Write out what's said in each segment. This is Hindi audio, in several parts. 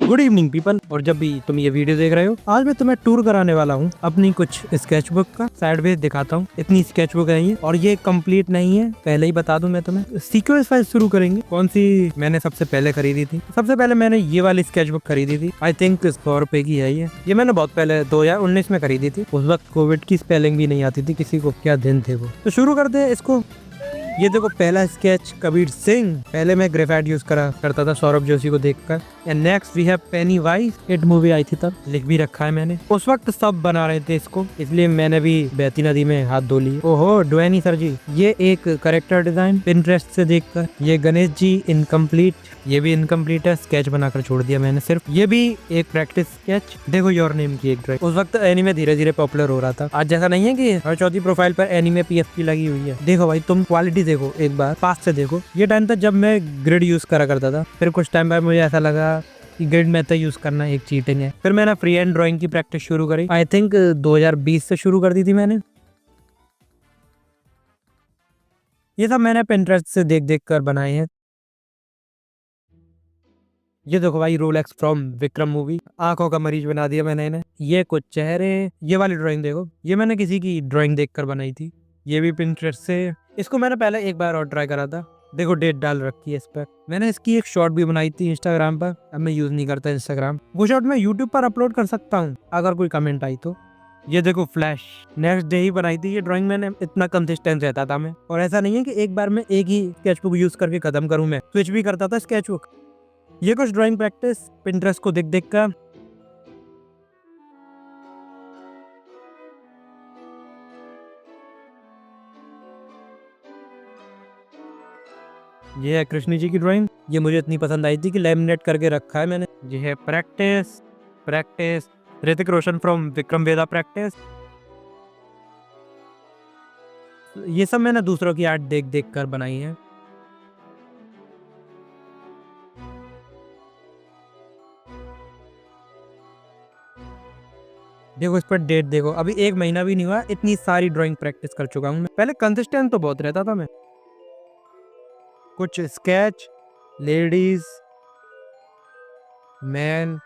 Good evening people. और जब भी तुम ये वीडियो देख रहे हो, आज मैं तुम्हें टूर कराने वाला हूँ अपनी कुछ स्केचबुक का। साइडवेज दिखाता हूँ। इतनी स्केचबुक है ये, और ये कंप्लीट नहीं है, पहले ही बता दूं मैं तुम्हें। सीक्वेंस वाइज शुरू करेंगे। कौन सी मैंने सबसे पहले खरीदी थी? सबसे पहले मैंने ये वाली स्केचबुक खरीदी थी। आई थिंक 100 रुपए की है ये मैंने बहुत पहले 2019 में खरीदी थी। उस वक्त कोविड की स्पेलिंग भी नहीं आती थी किसी को, क्या दिन थे वो। तो शुरू करते हैं इसको। ये देखो, पहला स्केच कबीर सिंह। पहले मैं ग्रेफाइट यूज करता था सौरभ जोशी को देखकर। And next we have Pennywise. Hit movie आई थी तब, लिख भी रखा है मैंने। उस वक्त सब बना रहे थे इसको, इसलिए मैंने भी बहती नदी में हाथ धो लिए। ओहो ड्वेनी सर जी। ये एक करेक्टर डिजाइन पिंटरेस्ट से देखकर। ये गणेश जी इनकम्प्लीट, ये भी इनकम्प्लीट है, स्केच बनाकर छोड़ दिया मैंने सिर्फ। ये भी एक प्रैक्टिस स्केच। देखो योर नेम की एक ड्राइंग। उस वक्त एनीमे धीरे धीरे पॉपुलर हो रहा था। आज जैसा नहीं है कि हर चौथी प्रोफाइल पर एनीमे पीएफपी लगी हुई है। देखो भाई, तुम क्वालिटी देखो एक बार, पास से देखो। ये टाइम था जब मैं ग्रिड यूज करा करता था। फिर कुछ टाइम बाद मुझे ऐसा लगा कि ग्रिड मेथड यूज करना एक चीटिंग है। फिर मैंने फ्री हैंड ड्राइंग की प्रैक्टिस शुरू करी। आई थिंक 2020 से शुरू कर दी थी मैंने। ये सब मैंने पिंटरेस्ट से देख देख कर बनाए हैं। ये देखो भाई, रोलेक्स फ्रॉम विक्रम मूवी। आंखों का मरीज बना दिया मैंने इन्हें। ये कुछ चेहरे। ये वाली ड्राइंग देखो, ये मैंने किसी की ड्राइंग देखकर बनाई थी। ये भी पिंटरेस्ट से। इसको मैंने पहले एक बार और ट्राई करा था। देखो डेट डाल रखी है इस पर। मैंने इसकी एक शॉर्ट भी बनाई थी इंस्टाग्राम पर। अब मैं यूज नहीं करता इंस्टाग्राम। वो शॉर्ट मैं यूट्यूब पर अपलोड कर सकता हूँ अगर कोई कमेंट आई तो। ये देखो फ्लैश, नेक्स्ट डे ही बनाई थी ये ड्राइंग मैंने। इतना कंसिस्टेंट रहता था मैं। और ऐसा नहीं है कि एक बार में एक ही स्केचबुक यूज करके खत्म करूँ, मैं स्विच भी करता था स्केचबुक। ये कुछ ड्राइंग प्रैक्टिस पिंटरेस्ट को देख देख कर। ये है कृष्ण जी की ड्राइंग। ये मुझे इतनी पसंद आई थी कि लैमिनेट करके रखा है मैंने। ये है practice Hrithik Roshan from Vikram Veda practice. ये सब मैंने दूसरों की आर्ट देख देख कर बनाई है। देखो इस पर डेट देखो, अभी 1 महीना भी नहीं हुआ, इतनी सारी ड्राइंग प्रैक्टिस कर चुका हूँ मैं। पहले कंसिस्टेंट तो बहुत रहता था मैं। कुछ स्केच, लेडीज, मैन,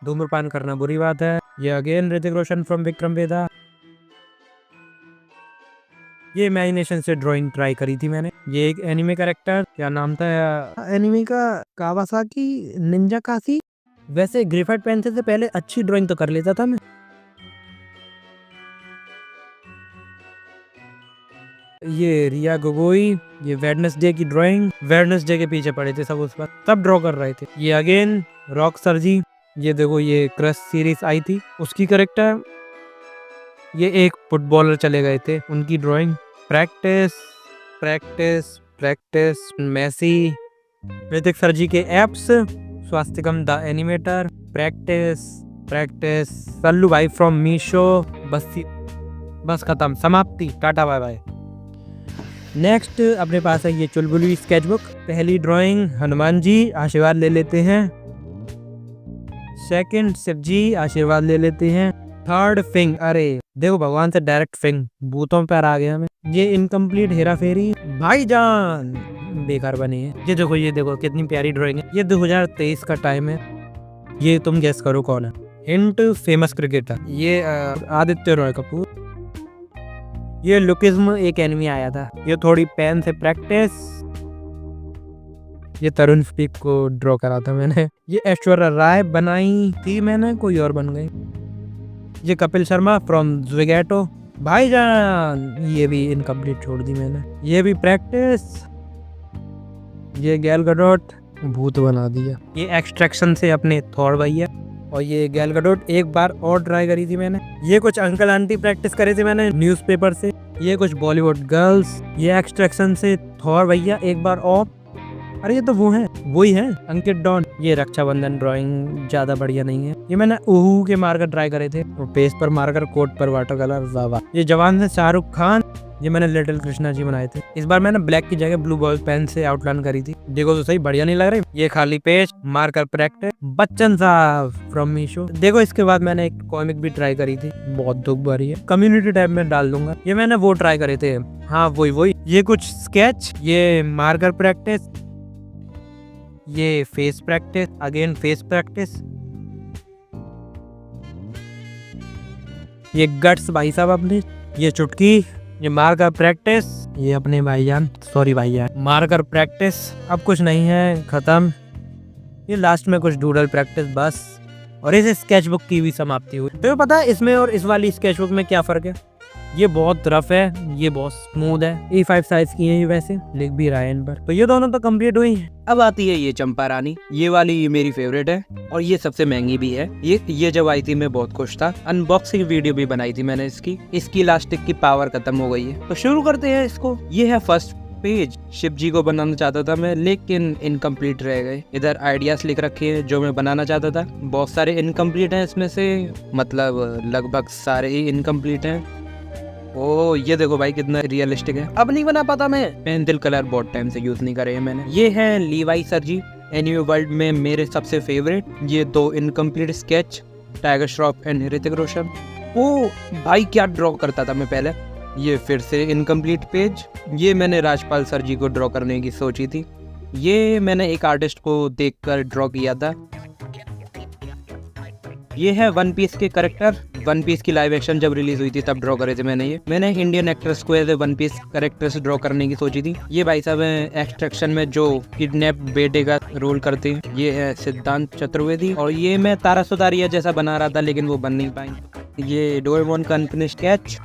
धूम्रपान करना बुरी बात है। ये अगेन ऋतिक रोशन फ्रॉम विक्रम वेदा। ये इमेजिनेशन से ड्राइंग ट्राई करी थी मैंने। ये एक एनिमे कैरेक्टर, क्या नाम था एनिमे का? कावासाकी निंजा कासी। वैसे ग्रेफाइट पेंसिल से पहले अच्छी ड्राइंग तो कर लेता था मैं। ये रिया गोगोई। ये वेडनेसडे की ड्राइंग। वेडनेसडे के पीछे पड़े थे सब उस पर, तब ड्रॉ कर रहे थे। ये अगेन रॉक सर जी। ये देखो, ये क्रश सीरीज आई थी उसकी कैरेक्टर। ये एक फुटबॉलर चले गए थे, उनकी drawing. Practice Messi. Hrithik sir ji के abs. Swastikam the animator. Practice Sallu भाई फ्रॉम मीशो। बस खत्म, समाप्ति, टाटा बाय बाय। नेक्स्ट अपने पास है ये चुलबुली स्केचबुक। पहली ड्राइंग हनुमान जी, आशीर्वाद ले लेते हैं। सेकंड शिव जी, आशीर्वाद ले लेते हैं। थर्ड फिंग, अरे देखो भगवान से डायरेक्ट फिंग, भूतों पर आ गया मैं। ये इनकम्प्लीट हेरा फेरी। भाईजान बेकार बनी है। ये देखो कितनी प्यारी ड्राइंग है। ये 2023 का टाइम है। ये तुम गेस करो कौन है। Hint, famous cricketer. ये आदित्य रॉय कपूर। ये लुकिज्म एक एनिमी आया था। ये थोड़ी पेन से प्रैक्टिस। ये तरुण स्पीक को ड्रॉ करा था मैंने। ये ऐश्वर्या राय बनाई थी मैंने, कोई और बन गई। ये कपिल शर्मा फ्रॉम ज़्विगैटो। भाईजान, ये भी इनकम्प्लीट छोड़ दी मैंने। ये भी प्रैक्टिस। ये गैल गडोट, भूत बना दिया। ये एक्सट्रैक्शन से अपने थॉर भैया। और ये गैल गडोट एक बार और ट्राई करी थी मैंने। ये कुछ अंकल आंटी प्रैक्टिस करे थे मैंने न्यूज़पेपर से। ये कुछ बॉलीवुड गर्ल्स। ये एक्सट्रैक्शन से थॉर भैया एक बार और। अरे ये तो वो है, वही है अंकित डॉन। ये रक्षाबंधन ड्राइंग ज्यादा बढ़िया नहीं है। ये मैंने ओहू के मार्कर ट्राई करे थे, और पेज पर मार्कर, कोट पर वाटर कलर। वाह वाह। ये जवान से शाहरुख खान। ये मैंने लिटिल कृष्णा जी बनाए थे। इस बार मैंने ब्लैक की जगह ब्लू बॉल पेन से आउटलाइन करी थी। देखो तो सही, बढ़िया नहीं लग रही? ये खाली पेज, मार्कर प्रैक्टिस। बच्चन साहब फ्रॉम मीशो। देखो इसके बाद मैंने एक कॉमिक भी ट्राई करी थी, बहुत दुख भरी है। कम्युनिटी टैब में डाल दूंगा। ये मैंने वो ट्राई करे थे, हाँ वही। ये कुछ स्केच, ये मार्कर प्रैक्टिस, ये face practice, again face practice. ये गट्स भाई साहब अपने, ये चुटकी, ये मार्कर प्रैक्टिस, ये अपने भाईजान, सॉरी भाईजान, मार्कर प्रैक्टिस। अब कुछ नहीं है, खत्म। ये लास्ट में कुछ डूडल प्रैक्टिस बस, और इस स्केचबुक की भी समाप्ति हुई। तो पता है इसमें और इस वाली स्केचबुक में क्या फर्क है? ये बहुत रफ है, ये बहुत स्मूथ है। A5 साइज की है ये, वैसे लिख भी रहा है इन पर। तो ये दोनों तो कंप्लीट हुई हैं। अब आती है ये चंपा रानी। ये वाली मेरी फेवरेट है और ये सबसे महंगी भी है। ये जब आई थी मैं बहुत खुश था। अनबॉक्सिंग वीडियो भी बनाई थी मैंने इसकी। इसकी इलास्टिक की पावर खत्म हो गई है, तो शुरू करते हैं इसको। ये है फर्स्ट पेज। शिव जी को बनाना चाहता था मैं, लेकिन इनकम्प्लीट रह गए। इधर आइडियाज लिख रखे हैं जो मैं बनाना चाहता था। बहुत सारे इनकम्प्लीट हैं इसमें से, मतलब लगभग सारे ही इनकम्प्लीट हैं। ओ ये देखो भाई कितना रियलिस्टिक है। अब नहीं बना पाता मैं, पेंसिल कलर बहुत टाइम से यूज नहीं करे हैं मैंने। ये है Levi sir ji, anime world में मेरे सबसे फेवरेट। ये 2 incomplete sketch, Tiger Shroff and Hrithik Roshan. ओ भाई क्या ड्रॉ करता था मैं पहले। ये फिर से इनकम्प्लीट पेज। ये मैंने राजपाल सर जी को ड्रॉ करने की सोची थी। ये मैंने एक आर्टिस्ट को देखकर ड्रॉ किया था। ये है वन पीस के कैरेक्टर। वन पीस की लाइव एक्शन जब रिलीज हुई थी तब ड्रॉ करे थे मैंने ये। मैंने इंडियन एक्टर्स को as a One Piece characters draw करने की सोची थी। ये भाई साहब एक्सट्रैक्शन में जो किडनैप बेटे का रोल करते हैं, ये है सिद्धांत चतुर्वेदी। और ये मैं तारा सुतारिया जैसा बना रहा था लेकिन वो बन नहीं पाई। ये डोरेमोन का अनफिनिश्ड स्केच।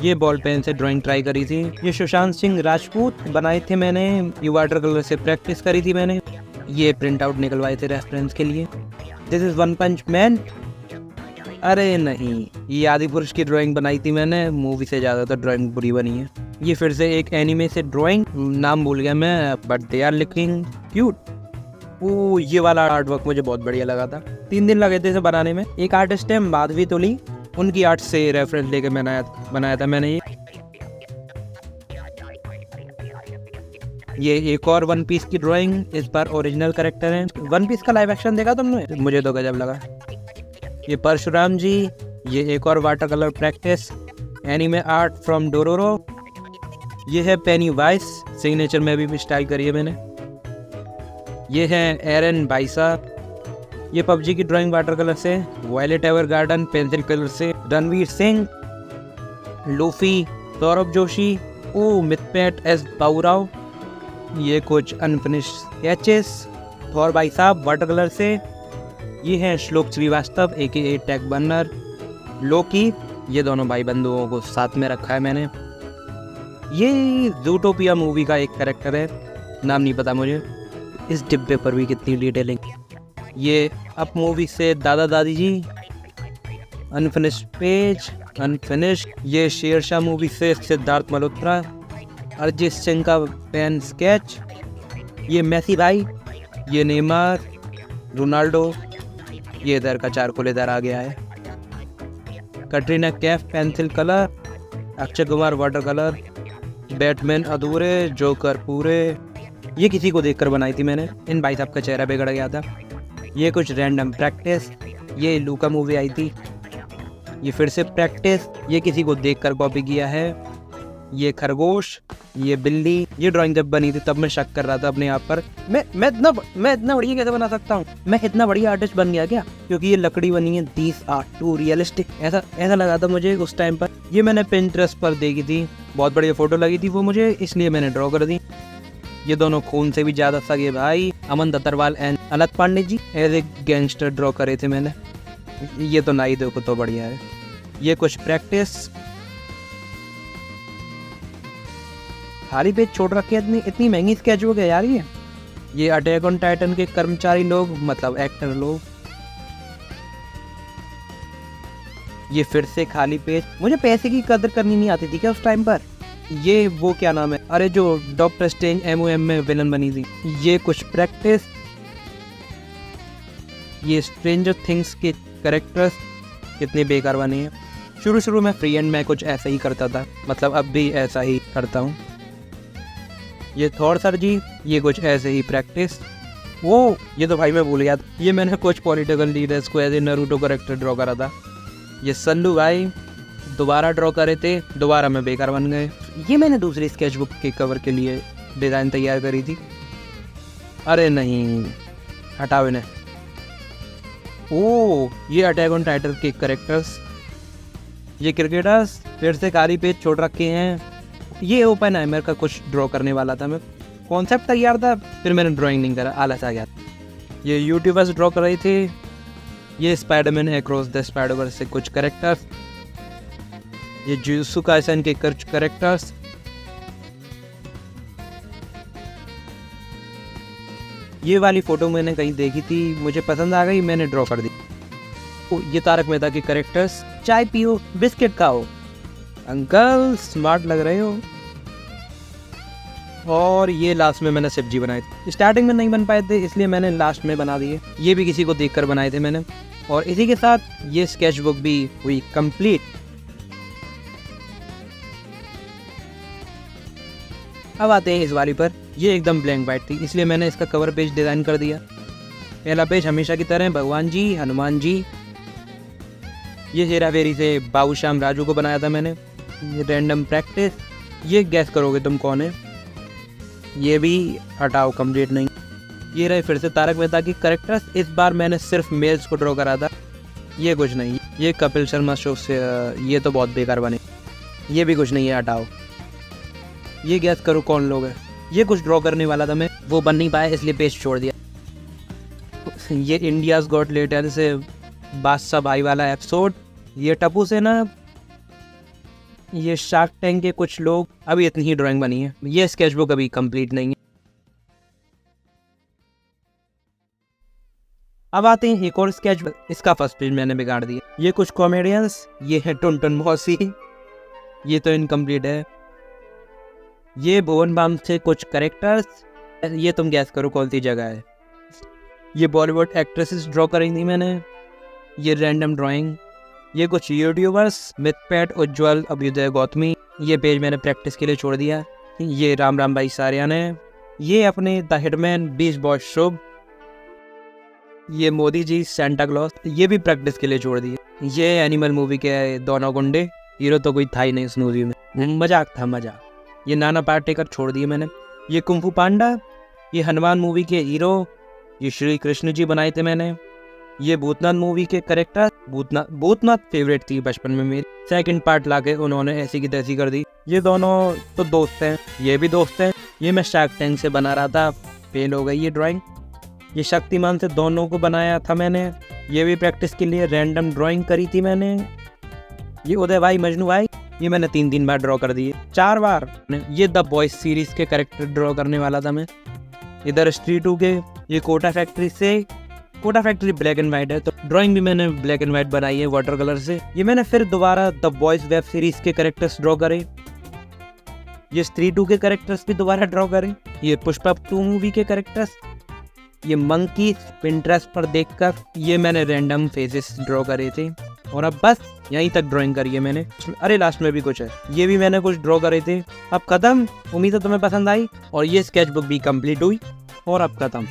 ये बॉल पेन से ड्राइंग ट्राई करी थी। ये सुशांत सिंह राजपूत बनाए थे मैंने। ये वाटर कलर से प्रैक्टिस करी थी मैंने। ये प्रिंट आउट निकलवाए थे रेफरेंस के लिए। This is One Punch Man. अरे नहीं, ये आदि पुरुष की ड्राइंग बनाई थी मैंने। मूवी से ज़्यादातर ड्राइंग बुरी बनी है। ये फिर से एक एनिमे से ड्राइंग, नाम भूल गया मैं, but they are looking cute. ओ ये वाला आर्ट वर्क मुझे बहुत बढ़िया लगा था। 3 दिन लगे थे इसे बनाने में। एक आर्टिस्ट है माधवी तोली, उनकी आर्ट से रेफरेंस लेके बनाया था मैंने ये एक और वन पीस की ड्राइंग। इस बार ओरिजिनल कैरेक्टर है। वन पीस का लाइव एक्शन देखा तुमने? मुझे तो गजब लगा। ये परशुराम जी। ये एक और water colour practice, anime art from Dororo. ये है पेनी वाइस, सिग्नेचर में भी स्टाइल करी है मैंने। ये है एरन बाइसा। ये पबजी की ड्राइंग वाटर कलर से। Violet Evergarden pencil colour से। रणवीर सिंह, लूफी, सौरभ जोशी। ओ मिथपेट एस बाउराव। ये कुछ अनफिनिश्ड स्केचेस। थॉर भाई साहब वाटर कलर से। ये है श्लोक श्रीवास्तव AKA टैग बर्नर। लोकी। ये दोनों भाई बंधुओं को साथ में रखा है मैंने। ये जूटोपिया मूवी का एक कैरेक्टर है, नाम नहीं पता मुझे। इस डिब्बे पर भी कितनी डिटेलिंग। ये अप मूवी से दादा दादी जी। Unfinished page, unfinished. ये शेरशाह मूवी से सिद्धार्थ मल्होत्रा। अरिजीत सिंह का पेन स्केच। ये मेसी भाई। ये नेमार, रोनाल्डो। ये इधर का चारकोल इधर आ गया है। Katrina Kaif pencil colour. Akshay Kumar water colour. Batman अधूरे, जोकर पूरे। ये किसी को देखकर बनाई थी मैंने। इन भाई साहब का चेहरा बिगड़ गया था। ये कुछ रैंडम प्रैक्टिस। ये लूका मूवी आई थी। ये फिर से प्रैक्टिस। ये किसी को देखकर कॉपी किया है। ये खरगोश, ये बिल्ली। ये ड्राइंग जब बनी थी तब मैं शक कर रहा था अपने आप पर, मैं इतना बढ़िया कैसे बना सकता हूँ? मैं इतना बढ़िया आर्टिस्ट बन गया क्या? क्योंकि ये लकड़ी बनी है, दीस आर टू रियलिस्टिक, ऐसा लगा था मुझे उस टाइम पर। ये मैंने पिंटरेस्ट पर देखी थी, बहुत बढ़िया फोटो लगी थी वो मुझे, इसलिए मैंने ड्रॉ कर दी। ये दोनों खून से भी ज्यादा सगे भाई, Aman Dattarwal and Anant Pandey ji as a gangster draw करे थे मैंने। ये तो नहीं देखो तो बढ़िया है। ये कुछ प्रैक्टिस। खाली पेज छोड़ रखे इतनी महंगी स्केचबुक है यार ये अटैक ऑन टाइटन के कर्मचारी लोग, मतलब एक्टर लोग। ये फिर से खाली पेज। मुझे पैसे की कदर करनी नहीं आती थी क्या उस टाइम पर? ये वो क्या नाम है, अरे जो डॉक्टर स्ट्रेंज MOM में विलन बनी थी। ये कुछ प्रैक्टिस। ये स्ट्रेंजर थिंग्स के कैरेक्टर्स कितने बेकार बने हैं। शुरू में फ्री एंड मैं कुछ ऐसा ही करता था, मतलब अब भी ऐसा ही करता हूँ। ये थॉर सर जी, ये कुछ ऐसे ही प्रैक्टिस। वो ये तो भाई मैं भूल गया था, ये मैंने कुछ पॉलिटिकल लीडर्स को as a Naruto character draw करा था। ये सल्लू भाई दोबारा ड्रॉ करे थे, दोबारा में बेकार बन गए। ये मैंने दूसरी स्केचबुक के कवर के लिए डिज़ाइन तैयार करी थी। अरे नहीं, हटाओ इन्हें। ओ ये अटैक ऑन टाइटन के कैरेक्टर्स। ये क्रिकेटर्स फिर से खाली पेज छोड़ रखे हैं। ये ओपन है, मेरे का कुछ ड्रॉ करने वाला था मैं, कॉन्सेप्ट तैयार था, फिर मैंने ड्राइंग नहीं करा, आलस आ गया। ये यूट्यूबर्स ड्रॉ कर रही थी। ये स्पाइडरमैन अक्रॉस द स्पाइडरवर्स से कुछ कैरेक्टर्स, ये जुजुत्सु काइसेन के कुछ कैरेक्टर्स, ये वाली फोटो मैंने कहीं देखी थी, मुझे पसंद आ गई, मैंने ड्रॉ कर दी। ये तारक मेहता के कैरेक्टर्स, चाय पियो बिस्किट खाओ, अंकल स्मार्ट लग रहे हो। और ये लास्ट में मैंने सब्जी बनाई थी, स्टार्टिंग में नहीं बन पाए थे इसलिए मैंने लास्ट में बना दिए। ये भी किसी को देखकर बनाए थे मैंने। और इसी के साथ ये स्केच बुक भी हुई कंप्लीट। अब आते हैं इस वाली पर। ये एकदम ब्लैंक वाइट थी इसलिए मैंने इसका कवर पेज डिज़ाइन कर दिया। पहला पेज हमेशा की तरह भगवान जी, हनुमान जी। ये हेरा फेरी से बाबू श्याम राजू को बनाया था मैंने। ये रैंडम प्रैक्टिस, ये गैस करोगे तुम कौन है। ये भी हटाओ, कंप्लीट नहीं। ये रहे फिर से तारक मेहता की कैरेक्टर्स। इस बार मैंने सिर्फ मेल्स को ड्रॉ करा था, ये कुछ नहीं। ये कपिल शर्मा शो से, ये तो बहुत बेकार बने, ये भी कुछ नहीं है, हटाओ। ये गैस करो कौन लोग है। ये कुछ ड्रॉ करने वाला था मैं, वो बन नहीं पाया इसलिए पेज छोड़ दिया। ये इंडियाज गॉट लेटेस्ट से बादशाह भाई वाला एपिसोड। ये टप्पू से ना, ये शार्क टैंक के कुछ लोग। अभी इतनी ही ड्राइंग बनी है। ये स्केच बुक अभी कंप्लीट नहीं है। अब आते हैं एक और स्केच बुक। इसका फर्स्ट पेज मैंने बिगाड़ दिया। ये कुछ कॉमेडियंस, ये है टुनटुन मौसी, ये तो इनकम्प्लीट है। ये भुवन बाम से कुछ कैरेक्टर्स, ये तुम गैस करो कौन सी जगह है। ये बॉलीवुड एक्ट्रेसेस ड्रॉ करी थी मैंने। ये रैंडम ड्राइंग। ये कुछ यूट्यूबर्स, मिथपैट, उज्ज्वल, अभ्युदय गौतमी। ये पेज मैंने प्रैक्टिस के लिए छोड़ दिया। ये राम राम भाई सारिया ने। ये अपने द हिटमैन, बीच बॉस शुभ। ये मोदी जी, सेंटा क्लॉज, ये भी प्रैक्टिस के लिए छोड़ दिए। ये एनिमल मूवी के दोनों गुंडे, हीरो तो कोई था ही नहीं उस मूवी में, मजाक था मजाक। ये नाना पाटेकर छोड़ दिए मैंने। ये कुंफू पांडा, ये हनुमान मूवी के हीरो, ये श्री कृष्ण जी बनाए थे मैंने। ये भूतनाथ मूवी के कैरेक्टर, भूतनाथ फेवरेट थी बचपन में मेरी। सेकंड पार्ट लाके उन्होंने ऐसी की तैसी कर दी। ये दोनों तो दोस्त हैं, ये भी दोस्त हैं। ये मैं शार्क टैंक से बना रहा था, फेल हो गई ये ड्राइंग। ये शक्तिमान से दोनों को बनाया था मैंने। ये भी प्रैक्टिस के लिए रैंडम ड्राइंग करी थी मैंने। ये उदय भाई, मजनू भाई, ये मैंने 3 बार ड्रॉ कर दिए, 4 बार। ये द बॉयज सीरीज के कैरेक्टर ड्रॉ करने वाला था मैं। इधर स्ट्रीट 2 के, ये कोटा फैक्ट्री से। Kota Factory black and white है तो ड्राइंग भी मैंने ब्लैक एंड व्हाइट बनाई है वाटर कलर से। ये मैंने फिर दोबारा द बॉयज वेब सीरीज के कैरेक्टर्स ड्रॉ करे। ये स्त्री 2 के कैरेक्टर्स भी दोबारा ड्रॉ करे। ये पुष्पा 2 मूवी के कैरेक्टर्स। ये मंकी पिंटरेस्ट पर देखकर ये मैंने रैंडम फेसेस ड्रॉ करे थे। और अब बस यहीं तक ड्राइंग करी है मैंने। अरे लास्ट में भी कुछ है, ये भी मैंने कुछ ड्रॉ करे थे। अब खत्म। उम्मीद है तुम्हें पसंद आई। और ये स्केच बुक भी कंप्लीट हुई और अब खत्म।